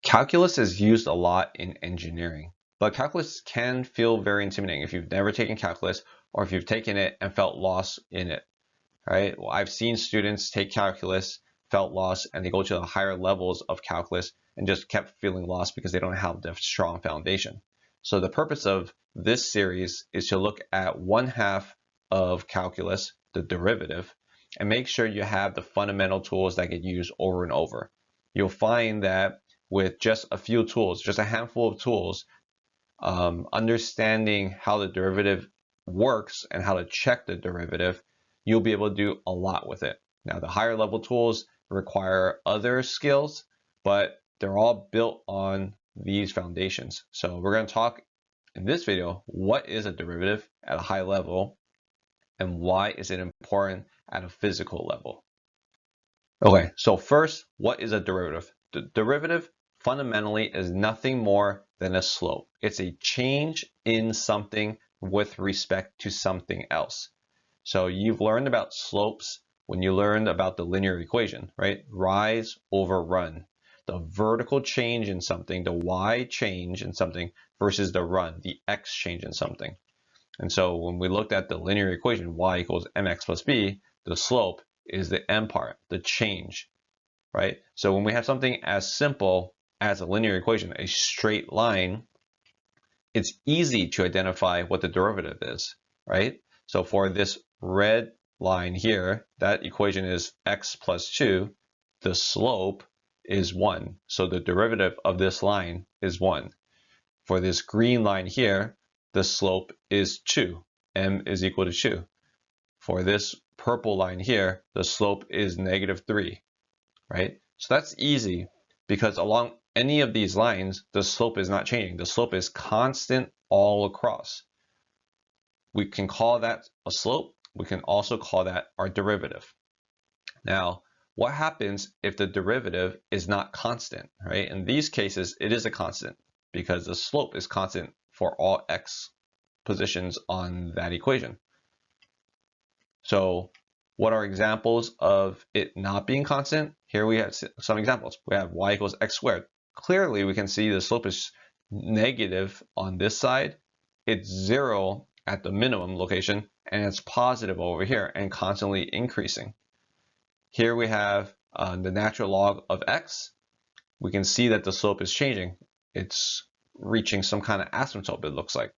Calculus is used a lot in engineering, but calculus can feel very intimidating if you've never taken calculus or if you've taken it and felt lost in it, right? Well, I've seen students take calculus, felt lost, and they go to the higher levels of calculus and just kept feeling lost because they don't have the strong foundation. So the purpose of this series is to look at one half of calculus, the derivative, and make sure you have the fundamental tools that get used over and over. You'll find that with just a few tools, just a handful of tools, understanding how the derivative works and how to check the derivative, you'll be able to do a lot with it. Now, the higher level tools require other skills, but they're all built on these foundations. So we're going to talk in this video, what is a derivative at a high level and why is it important at a physical level? Okay, so first, what is a derivative? The derivative fundamentally is nothing more than a slope. It's a change in something with respect to something else. So you've learned about slopes when you learned about the linear equation, right? Rise over run. The vertical change in something, the y change in something versus the run, the x change in something. And so when we looked at the linear equation, y equals mx plus b, the slope is the m part, the change, right? So when we have something as simple as a linear equation, a straight line, it's easy to identify what the derivative is, right? So for this red line here, that equation is x plus 2. The slope is 1. So the derivative of this line is 1. For this green line here, the slope is 2. M is equal to 2. For this purple line here, the slope is -3, right? So that's easy because along any of these lines, the slope is not changing. The slope is constant all across. We can call that a slope. We can also call that our derivative. Now, what happens if the derivative is not constant, right? In these cases, it is a constant because the slope is constant for all x positions on that equation. So what are examples of it not being constant? Here we have some examples. We have y equals x squared. Clearly, we can see the slope is negative on this side. It's 0 at the minimum location, and it's positive over here and constantly increasing. Here we have the natural log of x. We can see that the slope is changing. It's reaching some kind of asymptote, it looks like.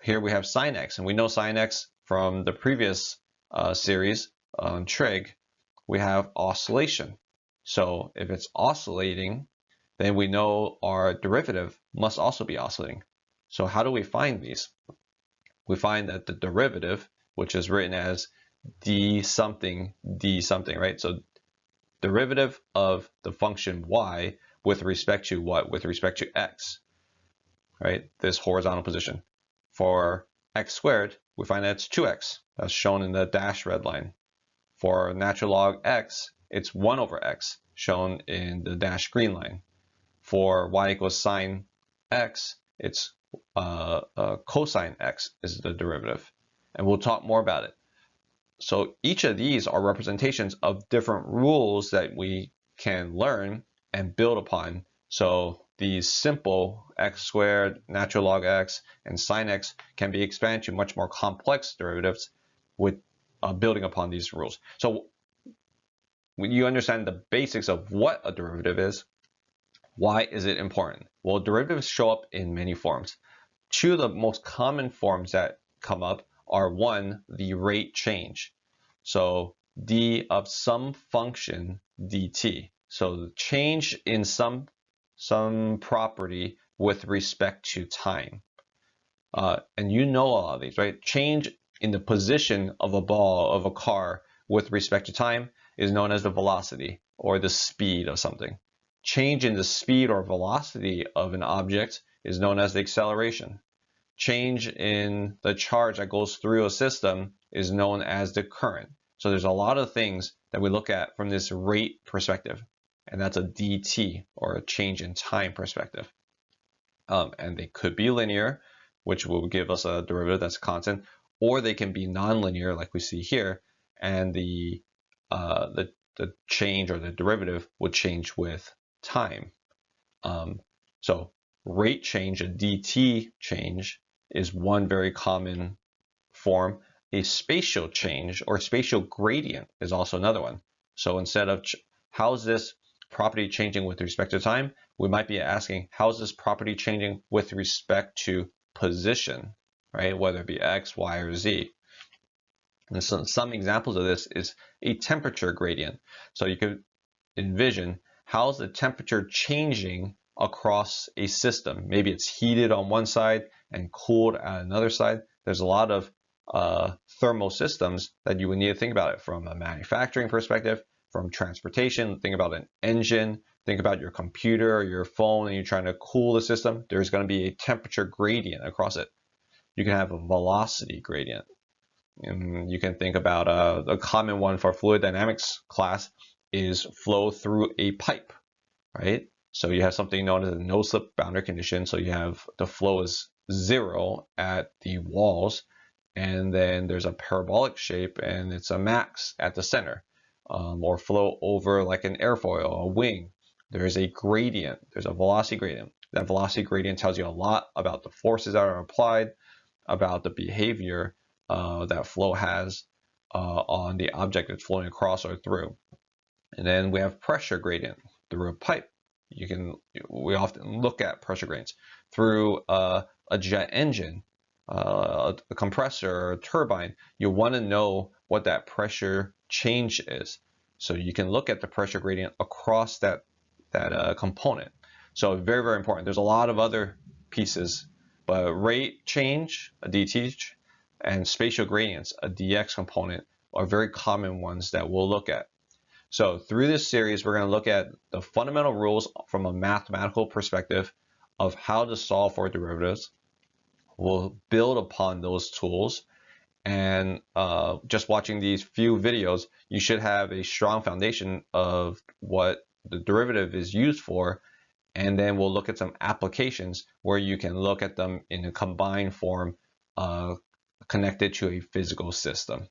Here we have sine x, and we know sine x from the previous series on trig. We have oscillation. So if it's oscillating, then we know our derivative must also be oscillating. So how do we find these? We find that the derivative, which is written as d something, right? So derivative of the function y with respect to what? With respect to x, right? This horizontal position. For x squared, we find that it's 2x. That's shown in the dashed red line. For natural log x, it's 1 over x, shown in the dashed green line. For y equals sine x, it's cosine x is the derivative. And we'll talk more about it. So each of these are representations of different rules that we can learn and build upon. So these simple x squared, natural log x, and sine x can be expanded to much more complex derivatives with building upon these rules. So when you understand the basics of what a derivative is, why is it important? Well, derivatives show up in many forms. Two of the most common forms that come up are, one, the rate change. So d of some function dt. So the change in some property with respect to time. And you know all of these, right? Change in the position of a ball, of a car, with respect to time is known as the velocity or the speed of something. Change in the speed or velocity of an object is known as the acceleration. Change in the charge that goes through a system is known as the current. So there's a lot of things that we look at from this rate perspective, and that's a dt, or a change in time perspective. And they could be linear, which will give us a derivative that's constant, or they can be nonlinear, like we see here, and the change or the derivative would change with time. So rate change, a dt change, is one very common form. A spatial change or spatial gradient is also another one. So instead of how's this property changing with respect to time, we might be asking how's this property changing with respect to position, right? Whether it be x, y, or z. And so some examples of this is a temperature gradient. So you could envision how's the temperature changing across a system. Maybe it's heated on one side and cooled at another side. There's a lot of thermal systems that you would need to think about it from a manufacturing perspective, from transportation. Think about an engine, think about your computer or your phone, and you're trying to cool the system. There's going to be a temperature gradient across it. You can have a velocity gradient. And you can think about a common one for fluid dynamics class is flow through a pipe, right? So you have something known as a no-slip boundary condition. So you have the flow is 0 at the walls, and then there's a parabolic shape and it's a max at the center, or flow over like an airfoil, a wing. There is a gradient, there's a velocity gradient. That velocity gradient tells you a lot about the forces that are applied, about the behavior that flow has on the object it's flowing across or through. And then we have pressure gradient through a pipe. We often look at pressure gradients through a jet engine, a compressor, or a turbine. You want to know what that pressure change is, so you can look at the pressure gradient across that component. So very, very important. There's a lot of other pieces, but rate change, a dt, and spatial gradients, a dx component, are very common ones that we'll look at. So through this series, we're going to look at the fundamental rules from a mathematical perspective of how to solve for derivatives. We'll build upon those tools, and just watching these few videos, you should have a strong foundation of what the derivative is used for, and then we'll look at some applications where you can look at them in a combined form connected to a physical system.